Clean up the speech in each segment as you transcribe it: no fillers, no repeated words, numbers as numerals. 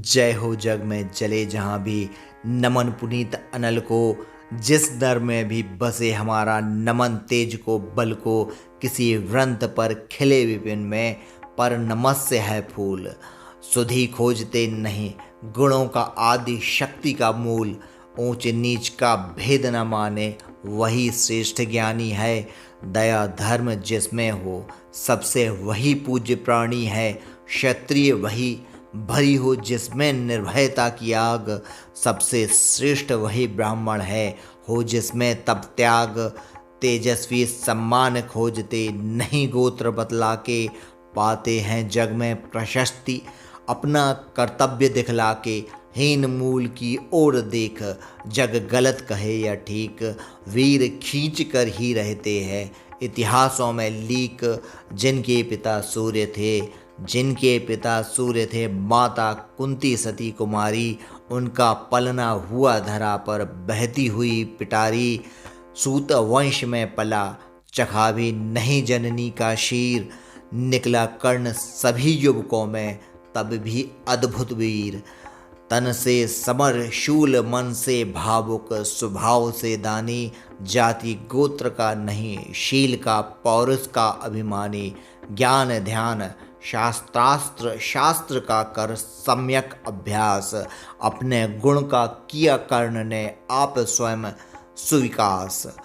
जय हो जग में चले जहाँ भी, नमन पुनीत अनल को। जिस दर में भी बसे हमारा नमन, तेज को बल को। किसी व्रंत पर खिले विपिन में, पर नमस्य है फूल। सुधि खोजते नहीं, गुणों का आदि शक्ति का मूल। ऊंच नीच का भेद न माने, वही श्रेष्ठ ज्ञानी है। दया धर्म जिसमें हो, सबसे वही पूज्य प्राणी है। क्षत्रिय वही भरी हो जिसमें निर्भयता की आग, सबसे श्रेष्ठ वही ब्राह्मण है। हो जिसमें तप त्याग, तेजस्वी सम्मान खोजते नहीं गोत्र बतला के। पाते हैं जग में प्रशस्ति, अपना कर्तव्य दिखला के। हीन मूल की ओर देख, जग गलत कहे या ठीक। वीर खींच कर ही रहते हैं इतिहासों में लीक। जिनके पिता सूर्य थे, माता कुंती सती कुमारी। उनका पलना हुआ धरा पर बहती हुई पिटारी। सूत वंश में पला, चखा भी नहीं जननी का शीर। निकला कर्ण सभी युवकों में, तब भी अद्भुत वीर। तन से समर शूल, मन से भावुक, स्वभाव से दानी। जाति गोत्र का नहीं, शील का पौरुष का अभिमानी। ज्ञान ध्यान शास्त्रास्त्र, शास्त्र का कर सम्यक अभ्यास। अपने गुण का किया कर्ण ने आप स्वयं सुविकास।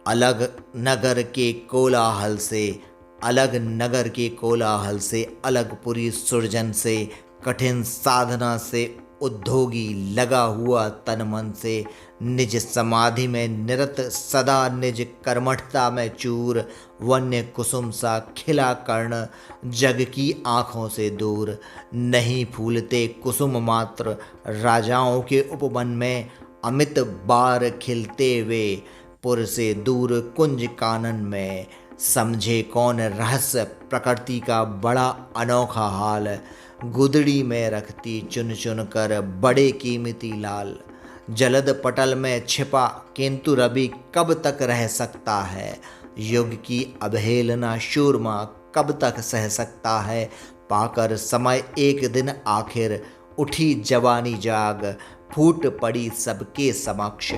अलग नगर के कोलाहल से, अलग नगर के कोलाहल से, अलग पुरी सुरजन से। कठिन साधना से उद्योगी, लगा हुआ तन मन से। निज समाधि में निरत, सदा निज कर्मठता में चूर। वन्य कुसुम सा खिला कर्ण, जग की आँखों से दूर। नहीं फूलते कुसुम मात्र, राजाओं के उपवन में। अमित बार खिलते वे, पुर से दूर कुंज कानन में। समझे कौन रहस्य प्रकृति का बड़ा अनोखा हाल। गुदड़ी में रखती चुन चुन कर बड़े कीमती लाल। जलद पटल में छिपा, किंतु रवि कब तक रह सकता है। युग की अवहेलना शूरमा कब तक सह सकता है। पाकर समय एक दिन आखिर, उठी जवानी जाग। फूट पड़ी सबके समक्ष,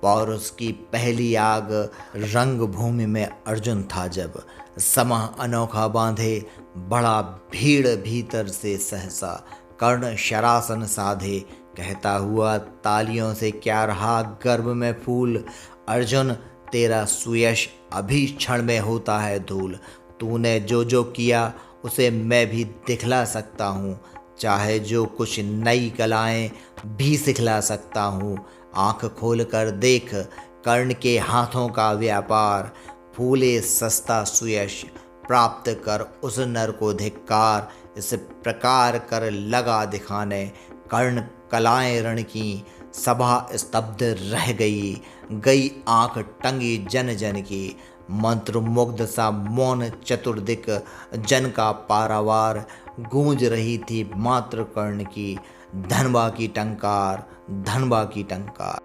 पौरुष की पहली आग। रंग भूमि में अर्जुन था जब, समा अनोखा बांधे। बड़ा भीड़ भीतर से सहसा, कर्ण शरासन साधे। कहता हुआ तालियों से क्या रहा गर्भ में फूल। अर्जुन तेरा सुयश अभी क्षण में होता है धूल। तूने जो जो किया उसे मैं भी दिखला सकता हूँ। चाहे जो कुछ नई कलाएं भी सिखला सकता हूँ। आँख खोल कर देख, कर्ण के हाथों का व्यापार। फूले सस्ता सुयश, प्राप्त कर उस नर को धिक्कार। इस प्रकार कर लगा दिखाने, कर्ण कलाएं रण की। सभा स्तब्ध रह गई आंख टंगी जन जन की। मंत्र मुग्ध सा मौन चतुर्दिक, जन का पारावार। गूंज रही थी मात्र कर्ण की, धनवा की टंकार, धनवा की टंकार।